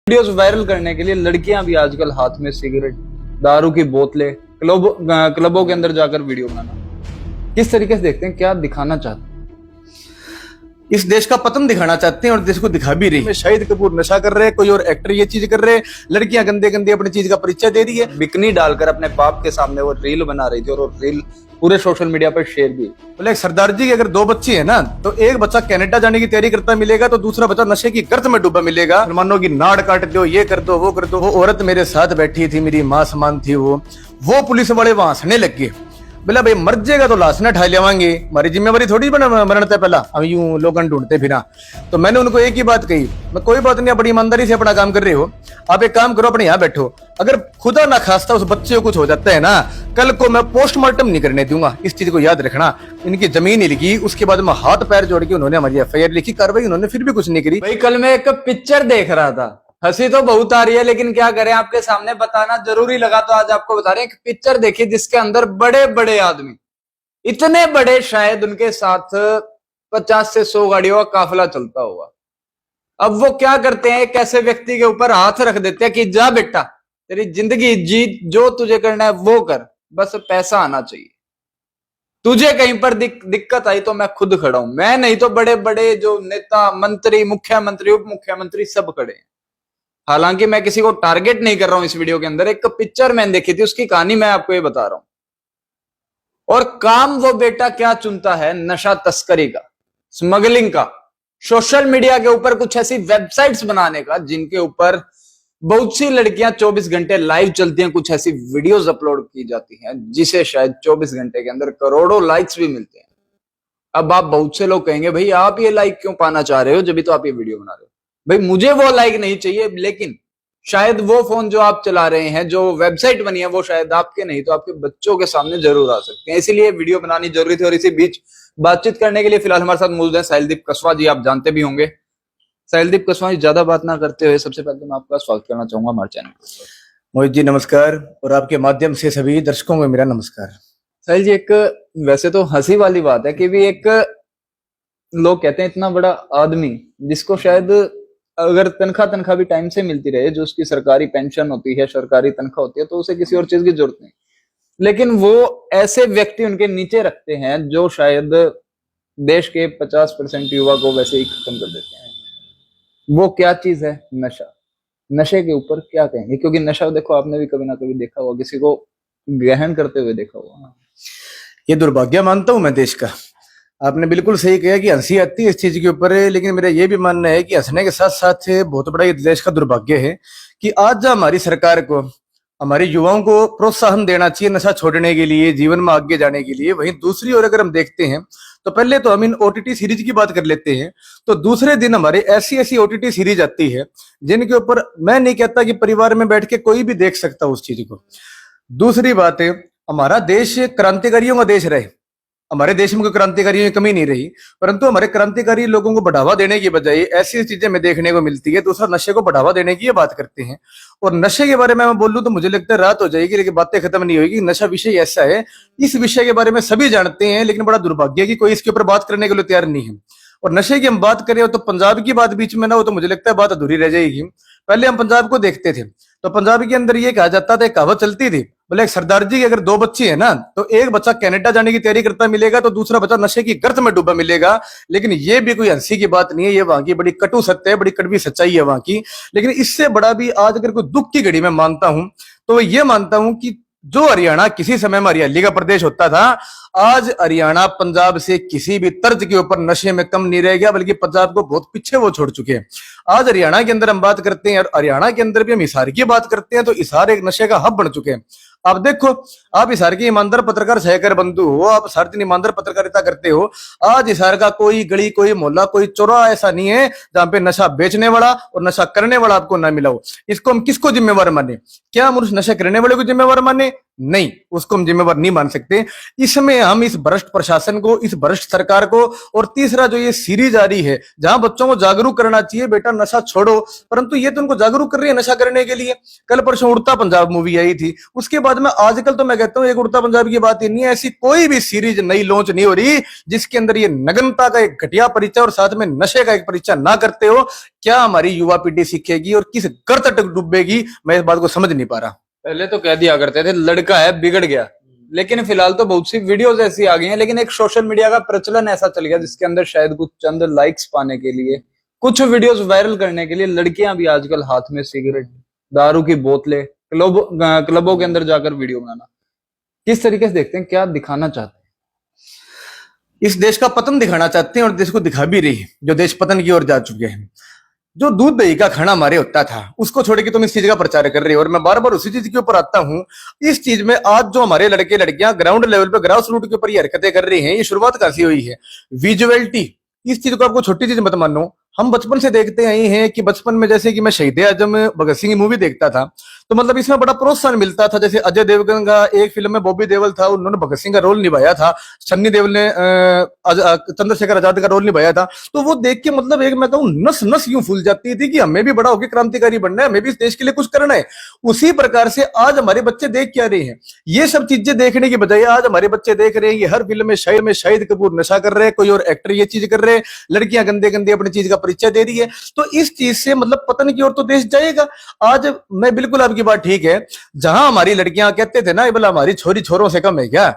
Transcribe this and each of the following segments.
Videos viral करने के लिए लड़कियां भी आजकल हाथ में सिगरेट, दारू की बोतलें, क्लबों के अंदर जाकर वीडियो बनाना किस तरीके से देखते हैं, क्या दिखाना चाहते हैं? इस देश का पतन दिखाना चाहते हैं और देश को दिखा भी रही है। शाहिद कपूर नशा कर रहे हैं, कोई और एक्टर ये चीज कर रहे हैं, लड़कियां गंदे गंदे अपनी चीज का परिचय दे रही है। बिकनी डालकर अपने बाप के सामने वो रील बना रही थी और वो रील पूरे सोशल मीडिया पर शेयर भी। बोले सरदार जी के अगर दो बच्चे हैं ना, तो एक बच्चा कनाडा जाने की तैयारी करता मिलेगा तो दूसरा बच्चा नशे की गर्त में डूबा मिलेगा। मुसलमानों की नाड़ काट दो, ये कर दो, वो कर दो। वो औरत मेरे साथ बैठी थी, मेरी माँ समान थी वो पुलिस वाले वहां हंसने लग गए। बोला भाई मर जाएगा तो लाश ना ठा लेवांगे, हमारी जिम्मेवारी थोड़ी मरनता पहला हम यूं लोगन ढूंढते फिरा। तो मैंने उनको एक ही बात कही, मैं कोई बात नहीं, बड़ी ईमानदारी से अपना काम कर रहे हो, आप एक काम करो, अपने यहाँ बैठो। अगर खुदा ना खास्ता उस बच्चे को कुछ हो जाता है ना, कल को मैं पोस्टमार्टम नहीं करने दूंगा, इस चीज को याद रखना। इनकी जमीन ही लिखी, उसके बाद में हाथ पैर जोड़ के उन्होंने हमारी एफआईआर लिखी, कार्रवाई उन्होंने फिर भी कुछ नहीं करी। भाई कल मैं एक पिक्चर देख रहा था, हंसी तो बहुत आ रही है लेकिन क्या करें, आपके सामने बताना जरूरी लगा तो आज आपको बता रहे हैं। एक पिक्चर देखी जिसके अंदर बड़े बड़े आदमी, इतने बड़े शायद उनके साथ 50 से 100 गाड़ियों का काफिला चलता हुआ। अब वो क्या करते हैं, एक ऐसे व्यक्ति के ऊपर हाथ रख देते हैं कि जा बेटा तेरी जिंदगी जीत, जो तुझे करना है वो कर, बस पैसा आना चाहिए। तुझे कहीं पर दिक्कत आई तो मैं खुद खड़ा हूं, मैं नहीं तो बड़े बड़े जो नेता, मंत्री, मुख्यमंत्री, उप मुख्यमंत्री सब खड़े हैं। हालांकि मैं किसी को टारगेट नहीं कर रहा हूं इस वीडियो के अंदर, एक पिक्चर मैंने देखी थी, उसकी कहानी मैं आपको ये बता रहा हूं। और काम वो बेटा क्या चुनता है, नशा तस्करी का, स्मगलिंग का, सोशल मीडिया के ऊपर कुछ ऐसी वेबसाइट्स बनाने का जिनके ऊपर बहुत सी लड़कियां 24 घंटे लाइव चलती हैं, कुछ ऐसी वीडियोस अपलोड की जाती हैं जिसे शायद 24 घंटे के अंदर करोड़ों लाइक्स भी मिलते हैं। अब आप बहुत से लोग कहेंगे भाई आप ये लाइक क्यों पाना चाह रहे हो, जब भी तो आप ये वीडियो बना रहे हो। भाई मुझे वो लाइक नहीं चाहिए, लेकिन शायद वो फोन जो आप चला रहे हैं, जो वेबसाइट बनी है, वो शायद आपके नहीं तो आपके बच्चों के सामने जरूर आ सकते हैं। इसीलिए वीडियो बनानी जरूरी थी। और इसी बीच बातचीत करने के लिए फिलहाल हमारे साथ मौजूद है साहिलदीप कसवा जी, आप जानते भी होंगे। साहिलदीप कसवा जी, ज्यादा बात ना करते हुए सबसे पहले मैं आपका स्वागत करना चाहूंगा हमारे चैनल पर। मोहित जी नमस्कार, और आपके माध्यम से सभी दर्शकों को मेरा नमस्कार। साहिल जी, एक वैसे तो हंसी वाली बात है कि भी एक लोग कहते हैं इतना बड़ा आदमी जिसको शायद अगर तनख्वाह भी टाइम से मिलती रहे, जो उसकी सरकारी पेंशन होती है, सरकारी तनख्वाह होती है, तो उसे किसी और चीज की जरूरत नहीं, लेकिन वो ऐसे व्यक्ति उनके नीचे रखते हैं जो शायद देश के 50% युवा को वैसे ही खत्म कर देते हैं। वो क्या चीज है? नशा। नशे के ऊपर क्या कहेंगे, क्योंकि नशा देखो आपने भी कभी ना कभी देखा होगा, किसी को ग्रहण करते हुए देखा होगा। ये दुर्भाग्य मानता हूं मैं देश का। आपने बिल्कुल सही कहा कि हंसी आती है इस चीज के ऊपर, लेकिन मेरा ये भी मानना है कि हंसने के साथ साथ बहुत बड़ा ये देश का दुर्भाग्य है कि आज जब हमारी सरकार को हमारे युवाओं को प्रोत्साहन देना चाहिए नशा छोड़ने के लिए, जीवन में आगे जाने के लिए, वहीं दूसरी ओर अगर हम देखते हैं तो पहले तो हम इन ओटीटी सीरीज की बात कर लेते हैं, तो दूसरे दिन हमारे ऐसी ऐसी ओटीटी सीरीज आती है जिनके ऊपर मैं नहीं कहता कि परिवार में बैठ के कोई भी देख सकता उस चीज को। दूसरी बात है, हमारा देश क्रांतिकारियों का देश रहे, हमारे देश में कोई क्रांतिकारियों की कमी नहीं रही, परंतु हमारे क्रांतिकारी लोगों को बढ़ावा देने की बजाय ऐसी चीजें में देखने को मिलती है। दूसरा, नशे को बढ़ावा देने की ये बात करते हैं। और नशे के बारे में मैं बोलूं तो मुझे लगता है रात हो जाएगी लेकिन बातें खत्म नहीं होगी। नशा विषय ऐसा है, इस विषय के बारे में सभी जानते हैं, लेकिन बड़ा दुर्भाग्य है कि कोई इसके ऊपर बात करने के लिए तैयार नहीं है। और नशे की हम बात करें तो पंजाब की बात बीच में ना हो तो मुझे लगता है बात अधूरी रह जाएगी। पहले हम पंजाब को देखते थे तो पंजाब के अंदर ये कहा जाता था, एक कहावत चलती थी, बोले एक सरदार जी के अगर दो बच्चे हैं ना, तो एक बच्चा कनाडा जाने की तैयारी करता मिलेगा तो दूसरा बच्चा नशे की गर्त में डूबा मिलेगा। लेकिन ये भी कोई हंसी की बात नहीं है, ये वहां की बड़ी कटु सत्य है, बड़ी कड़वी सच्चाई है वहां की। लेकिन इससे बड़ा भी आज अगर कोई दुख की घड़ी में मानता हूं तो ये मानता हूं कि जो हरियाणा किसी समय में हरियाली का प्रदेश होता था, आज हरियाणा पंजाब से किसी भी तर्ज के ऊपर नशे में कम नहीं रह गया, बल्कि पंजाब को बहुत पीछे वो छोड़ चुके हैं। आज हरियाणा के अंदर हम बात करते हैं और हरियाणा के अंदर भी हम हिसार की बात करते हैं तो हिसार एक नशे का हब बन चुके हैं। आप देखो, आप हिसार के ईमानदार पत्रकार सहकर बंधु हो, आप सारे दिन ईमानदार पत्रकारिता करते हो। आज हिसार का कोई गली, कोई मोहल्ला, कोई चौराहा ऐसा नहीं है जहां पे नशा बेचने वाला और नशा करने वाला आपको ना मिला हो। इसको हम किसको जिम्मेवार माने? क्या हम उस नशा करने वाले को जिम्मेवार माने नहीं, उसको हम जिम्मेवार नहीं मान सकते। इसमें हम इस भ्रष्ट प्रशासन को, इस भ्रष्ट सरकार को, और तीसरा जो ये सीरीज आ रही है जहां बच्चों को जागरूक करना चाहिए, बेटा नशा छोड़ो, परंतु ये तो उनको जागरूक कर रही है नशा करने के लिए। कल परसों उड़ता पंजाब मूवी आई थी, उसके बाद में आजकल तो मैं कहता हूं एक उड़ता पंजाब की बात ही नहीं है, ऐसी कोई भी सीरीज नई लॉन्च नहीं हो रही जिसके अंदर ये नग्नता का एक घटिया परिचय और साथ में नशे का एक परिचय ना करते हो। क्या हमारी युवा पीढ़ी सीखेगी और किस गर्त तक डूबेगी, मैं इस बात को समझ नहीं पा रहा। पहले तो कह दिया करते थे लड़का है बिगड़ गया, लेकिन फिलहाल तो बहुत सी वीडियोस ऐसी आ गई हैं। लेकिन एक सोशल मीडिया का प्रचलन ऐसा चल गया जिसके अंदर शायद कुछ चंद लाइक्स पाने के लिए, कुछ वीडियोस वायरल करने के लिए लड़कियां भी आजकल हाथ में सिगरेट, दारू की बोतलें, क्लबों के अंदर जाकर वीडियो बनाना, किस तरीके से देखते हैं, क्या दिखाना चाहते हैं? इस देश का पतन दिखाना चाहते हैं और देश को दिखा भी रही है, जो देश पतन की ओर जा चुके हैं। जो दूध दही का खाना हमारे होता था उसको छोड़ के तुम इस चीज का प्रचार कर रहे हो, और मैं बार बार उसी चीज के ऊपर आता हूं। इस चीज में आज जो हमारे लड़के लड़कियां ग्राउंड लेवल पे, ग्रास रूट के ऊपर ये हरकतें कर रही हैं, ये शुरुआत कैसी हुई है? विजुअलिटी, इस चीज को आपको छोटी चीज मत मानो। हम बचपन से देखते आए हैं कि बचपन में जैसे कि मैं शहीद आजम भगत सिंह की मूवी देखता था, तो मतलब इसमें बड़ा प्रोत्साहन मिलता था। जैसे अजय देवगन का एक फिल्म में बॉबी देओल था, उन्होंने भगत सिंह का रोल निभाया था, सन्नी देओल ने चंद्रशेखर आजाद का रोल निभाया था। तो वो देख के मतलब एक मैं कहूँ नस नस यूं फूल जाती थी कि हमें भी बड़ा होकर क्रांतिकारी बनना है, हमें भी इस देश के लिए कुछ करना है। उसी प्रकार से आज हमारे बच्चे देख क्या रहे हैं, ये सब चीजें देखने की बजाय आज हमारे बच्चे देख रहे हैं कि हर फिल्म में शाहिद कपूर नशा कर रहे हैं, कोई और एक्टर ये चीज कर रहे हैं, लड़कियां गंदे गंदे अपनी चीज का परिचय दे रही है। तो इस चीज से मतलब पतन की ओर तो देश जाएगा। आज मैं बिल्कुल आपकी बात ठीक है, जहां हमारी लड़कियां कहते थे ना बोला हमारी छोरी छोरों से कम है क्या,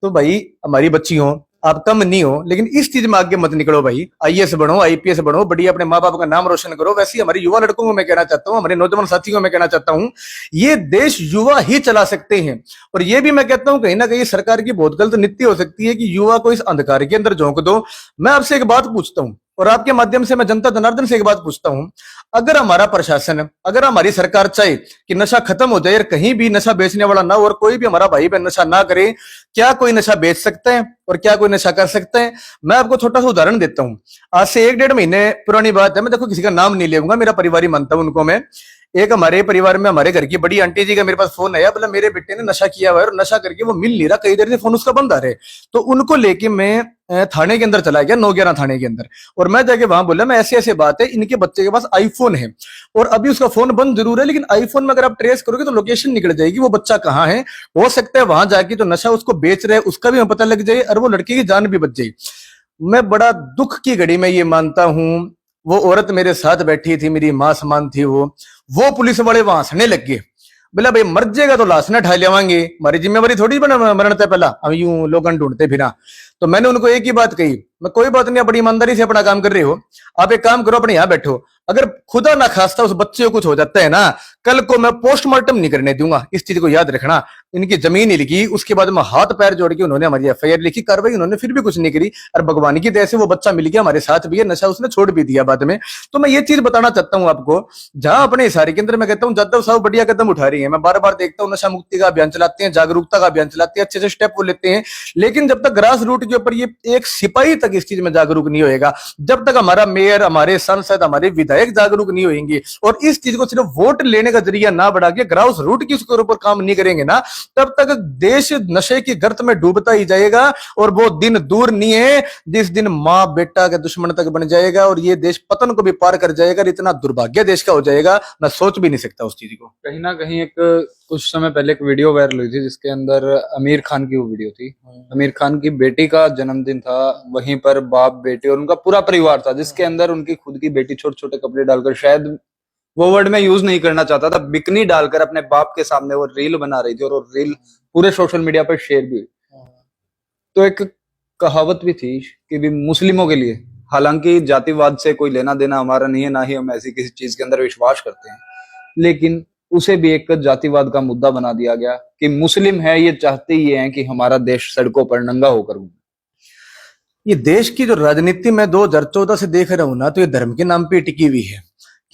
तो भाई हमारी बच्ची हो, आप कम नहीं हो, लेकिन इस चीज में आगे मत निकलो भाई। आईएएस बनो, आईपीएस बनो, बढ़िया अपने माँ बाप का नाम रोशन करो। वैसे ही हमारे युवा लड़कों को मैं कहना चाहता हूँ, हमारे नौजवान साथियों को मैं कहना चाहता हूँ, ये देश युवा ही चला सकते हैं। और ये भी मैं कहता हूँ कहीं ना कहीं सरकार की बहुत गलत नीति हो सकती है कि युवा को इस अंधकार के अंदर झोंक दो। मैं आपसे एक बात पूछता हूँ और आपके माध्यम से मैं जनता जनार्दन से एक बात पूछता हूं, अगर हमारा प्रशासन, अगर हमारी सरकार चाहे कि नशा खत्म हो जाए और कहीं भी नशा बेचने वाला ना हो और कोई भी हमारा भाई बहन नशा ना करे, क्या कोई नशा बेच सकता है और क्या कोई नशा कर सकता है? मैं आपको छोटा सा उदाहरण देता हूं। आज से 1-1.5 महीने पुरानी बात है, मैं देखो किसी का नाम नहीं लेऊंगा, मेरा परिवार ही मानता हूं उनको मैं। एक हमारे परिवार में हमारे घर की बड़ी आंटी जी का मेरे पास फोन आया, बोला मेरे बेटे ने नशा किया हुआ है और नशा करके वो मिल नहीं रहा, कई देर से फोन उसका बंद आ रहा है। तो उनको लेके मैं थाने के अंदर चला गया, 9/11 थाने के अंदर, और मैं जाके वहां बोला मैं ऐसे ऐसे बात है, इनके बच्चे के पास आईफोन है और अभी उसका फोन बंद जरूर है, लेकिन आईफोन में अगर आप ट्रेस करोगे तो लोकेशन निकल जाएगी, वो बच्चा कहाँ है। हो सकता है वहां जाके जो नशा उसको बेच रहे उसका भी हमें पता लग जाए और वो लड़के की जान भी बच जाए। मैं बड़ा दुख की घड़ी में ये मानता हूं, वो औरत मेरे साथ बैठी थी, मेरी मां समान थी, वो पुलिस वाले वहां हंसने लग गए, बोला भाई मर जाएगा तो लाश ना ठा लेवांगे, हमारी जिम्मेवारी थोड़ी बना मरण से पहला हम यूं लोगन ढूंढते फिरा। तो मैंने उनको एक ही बात कही, मैं कोई बात नहीं, आप बड़ी ईमानदारी से अपना काम कर रहे हो, आप एक काम करो अपने यहाँ बैठो, अगर खुदा ना खास्ता उस बच्चे को कुछ हो जाता है ना, कल को मैं पोस्टमार्टम नहीं करने दूंगा, इस चीज को याद रखना। इनकी जमीन ही लिखी, उसके बाद में हाथ पैर जोड़ के उन्होंने हमारी एफआईआर लिखी, कार्रवाई उन्होंने फिर भी कुछ नहीं करी, और भगवान की दया से वो बच्चा मिल गया, हमारे साथ भी है, नशा उसने छोड़ भी दिया बाद में। तो मैं ये चीज बताना चाहता हूँ आपको, जहां अपने इशारे के अंदर मैं कहता हूँ जादव साहब बढ़िया कदम उठा रही है, मैं बार बार देखता हूँ नशा मुक्ति का अभियान चलाते हैं, जागरूकता का अभियान चलाते हैं, अच्छे से स्टेप वो लेते हैं, लेकिन जब तक ग्रास रूट के ऊपर ये एक सिपाही तक इस चीज में जागरूक नहीं होएगा, जब तक हमारा मेयर, हमारे सांसद, हमारे विधायक जागरूक नहीं होंगे और इस चीज को सिर्फ वोट लेने का जरिया ना बढ़ा के ग्रास रूट की उसके ऊपर काम नहीं करेंगे ना, तब तक देश नशे की गर्त में डूबता ही जाएगा। और वो दिन दूर नहीं है जिस दिन माँ बेटा के दुश्मन तक बन जाएगा और ये देश पतन को भी पार कर जाएगा, इतना दुर्भाग्य देश का हो जाएगा, मैं सोच भी नहीं सकता उस चीज को। कहीं ना कहीं एक कुछ समय पहले एक वीडियो वायरल हुई थी जिसके अंदर आमिर खान की वो वीडियो थी, आमिर खान की बेटी का जन्मदिन था, वहीं पर बाप बेटे और उनका पूरा परिवार था, जिसके अंदर उनकी खुद की बेटी छोटे छोटे कपड़े डालकर, शायद वो वर्ड में यूज नहीं करना चाहता था, बिकनी डालकर अपने बाप के सामने वो रील बना रही थी और वो रील पूरे सोशल मीडिया पर शेयर भी हुई। तो एक कहावत भी थी कि भी मुस्लिमों के लिए, हालांकि जातिवाद से कोई लेना देना हमारा नहीं है, ना ही हम ऐसी किसी चीज के अंदर विश्वास करते हैं, लेकिन उसे भी एक जातिवाद का मुद्दा बना दिया गया कि मुस्लिम है ये चाहते ही हैं कि हमारा देश सड़कों पर नंगा होकर घूमे। ये देश की जो राजनीति में 2014 से देख रहा हूं ना, तो ये धर्म के नाम पे टिकी हुई है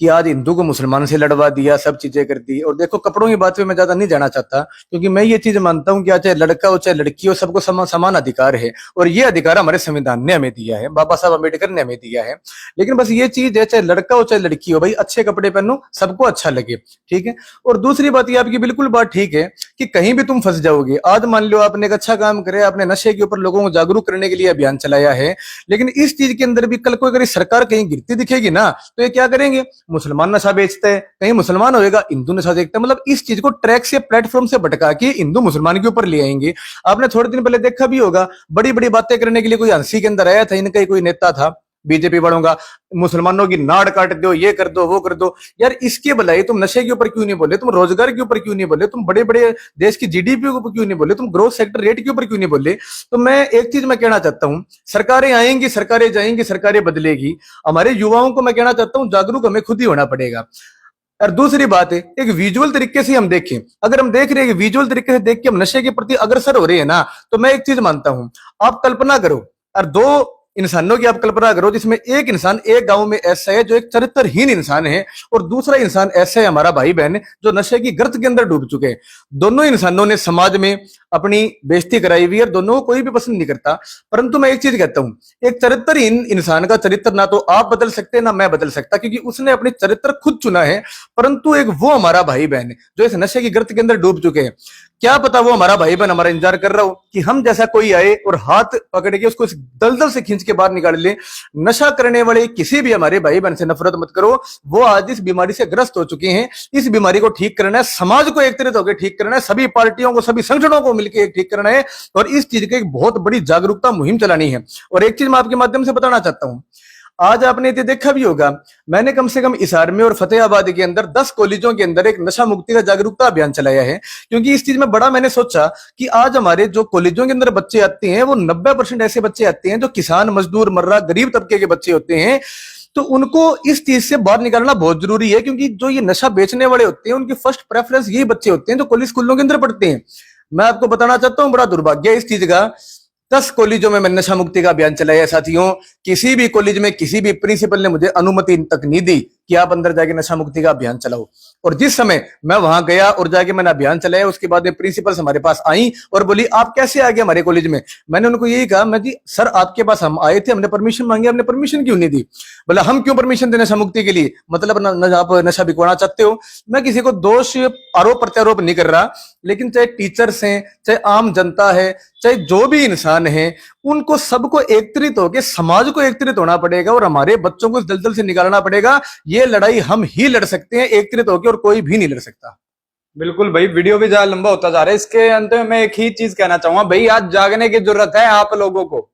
कि आज हिंदू को मुसलमान से लड़वा दिया, सब चीजें कर दी। और देखो कपड़ों की बात पे मैं ज्यादा नहीं जाना चाहता, क्योंकि मैं ये चीज मानता हूँ कि आज चाहे लड़का हो चाहे लड़की हो, सबको समान अधिकार है, और ये अधिकार हमारे संविधान ने हमें दिया है, बाबा साहब अम्बेडकर ने हमें दिया है। लेकिन बस ये चीज है, चाहे लड़का हो चाहे लड़की हो, भाई अच्छे कपड़े पहनो, सबको अच्छा लगे, ठीक है। और दूसरी बात, ये आपकी बिल्कुल बात ठीक है कि कहीं भी तुम फंस जाओगे। आज मान लो आपने एक अच्छा काम करे, आपने नशे के ऊपर लोगों को जागरूक करने के लिए अभियान चलाया है, लेकिन इस चीज के अंदर भी कल को अगर सरकार कहीं गिरती दिखेगी ना, तो ये क्या करेंगे, मुसलमान नशा बेचता है, कहीं मुसलमान होएगा हिंदू नशा देखता है, मतलब इस चीज को ट्रैक से, प्लेटफॉर्म से भटका के हिंदू मुसलमान के ऊपर ले आएंगे। आपने थोड़े दिन पहले देखा भी होगा, बड़ी बड़ी बातें करने के लिए कोई हंसी के अंदर आया था, इनका ही कोई नेता था बीजेपी वालों का, मुसलमानों की नाड़ काट दो, ये कर दो, वो कर दो। यार इसके भलाई तुम नशे के ऊपर क्यों नहीं बोले, तुम रोजगार के ऊपर क्यों नहीं बोले, तुम बड़े बड़े देश की जीडीपी के ऊपर क्यों नहीं बोले, तुम ग्रोथ सेक्टर रेट के ऊपर क्यों नहीं बोले। तो मैं एक चीज मैं कहना चाहता हूं, सरकारें आएंगी, सरकारें जाएंगी, सरकारें बदलेगी, हमारे युवाओं को मैं कहना चाहता हूं जागरूक हमें खुद ही होना पड़ेगा। और दूसरी बात है, एक विजुअल तरीके से हम देखें, अगर हम देख रहे हैं कि विजुअल तरीके से देख के हम नशे के प्रति अग्रसर हो रहे हैं ना, तो मैं एक चीज मानता हूं, आप कल्पना करो, और दो इंसानों की आप कल्पना करो, जिसमें एक इंसान एक गांव में ऐसा है जो एक चरित्रहीन इंसान है, और दूसरा इंसान ऐसा है हमारा भाई बहन जो नशे की गर्त के अंदर डूब चुके हैं। दोनों इंसानों ने समाज में अपनी बेइज्जती कराई हुई है, दोनों को कोई भी पसंद नहीं करता। परंतु मैं एक चीज कहता हूं, एक चरित्रहीन इंसान का चरित्र ना तो आप बदल सकते ना मैं बदल सकता, क्योंकि उसने अपने चरित्र खुद चुना है। परंतु एक वो हमारा भाई बहन जो इस नशे की गर्त के अंदर डूब चुके हैं, क्या पता वो हमारा भाई बहन हमारा इंतजार कर रहा हो कि हम जैसा कोई आए और हाथ पकड़ के उसको इस दलदल से खींच के बाहर निकाल ले। नशा करने वाले किसी भी हमारे भाई बहन से नफरत मत करो, वो आज इस बीमारी से ग्रस्त हो चुके हैं। इस बीमारी को ठीक करना है, समाज को एकत्रित होकर ठीक करना है, सभी पार्टियों को, सभी संगठनों को मिलकर ठीक करना है, और इस चीज की एक बहुत बड़ी जागरूकता मुहिम चलानी है। और एक चीज मैं आपके माध्यम से बताना चाहता हूं, आज आपने ये देखा भी होगा, मैंने कम से कम हिसार में और फतेहाबाद के अंदर 10 कॉलेजों के अंदर एक नशा मुक्ति का जागरूकता अभियान चलाया है। क्योंकि इस चीज में बड़ा मैंने सोचा कि आज हमारे जो कॉलेजों के अंदर बच्चे आते हैं, वो 90% ऐसे बच्चे आते हैं जो किसान, मजदूर, मर्रा, गरीब तबके के बच्चे होते हैं। तो उनको इस चीज से बाहर निकालना बहुत जरूरी है, क्योंकि जो ये नशा बेचने वाले होते हैं उनकी फर्स्ट प्रेफरेंस यही बच्चे होते हैं जो कॉलेज स्कूलों के अंदर पढ़ते हैं। मैं आपको बताना चाहता हूँ, बड़ा दुर्भाग्य है इस चीज का, 10 कॉलेजों में मैंने नशा मुक्ति का अभियान चलाया है साथियों। किसी भी कॉलेज में किसी भी प्रिंसिपल ने मुझे अनुमति तक नहीं दी कि आप अंदर जाके नशा मुक्ति का अभियान चलाओ। और जिस समय मैं वहां गया और जाके मैंने अभियान चलाया, उसके बाद में प्रिंसिपल्स हमारे पास आई और बोली आप कैसे आ गए हमारे कॉलेज में। मैंने उनको यही कहा, मैं जी सर आपके पास हम आए थे, हमने परमिशन मांगी, आपने परमिशन क्यों नहीं दी। बोला हम क्यों परमिशन दें नशा मुक्ति के लिए, मतलब आप नशा बिकवाना चाहते हो। मैं किसी को दोष आरोप प्रत्यारोप नहीं कर रहा, लेकिन चाहे टीचर्स हैं, चाहे आम जनता है, चाहे जो भी इंसान है, उनको सबको एकत्रित होकर समाज को एकत्रित होना पड़ेगा और हमारे बच्चों को इस दलदल से निकालना पड़ेगा। ये लड़ाई हम ही लड़ सकते हैं एकत्रित होकर, और कोई भी नहीं लड़ सकता। बिल्कुल भाई, वीडियो भी ज्यादा लंबा होता जा रहा है। इसके अंत में मैं एक ही चीज कहना चाहूंगा भाई, आज जागने की जरूरत है आप लोगों को।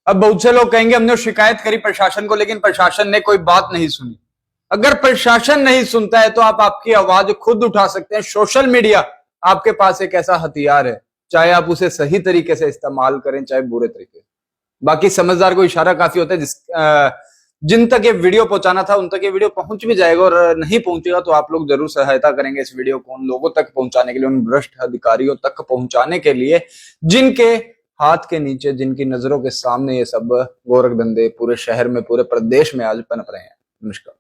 अब बहुत से लोग कहेंगे हमने शिकायत करी प्रशासन को, लेकिन प्रशासन ने कोई बात नहीं सुनी। अगर प्रशासन नहीं सुनता है तो आप आपकी आवाज खुद उठा सकते हैं। सोशल मीडिया आपके पास एक ऐसा हथियार है, चाहे आप उसे सही तरीके से इस्तेमाल करें चाहे बुरे तरीके। बाकी समझदार को इशारा काफी होता है। जिन तक ये वीडियो पहुंचाना था उन तक ये वीडियो पहुंच भी जाएगा, और नहीं पहुंचेगा तो आप लोग जरूर सहायता करेंगे इस वीडियो को उन लोगों तक पहुंचाने के लिए, उन भ्रष्ट अधिकारियों तक पहुंचाने के लिए जिनके हाथ के नीचे, जिनकी नजरों के सामने ये सब गोरखधंधे पूरे शहर में, पूरे प्रदेश में आज पनप रहे हैं। नमस्कार।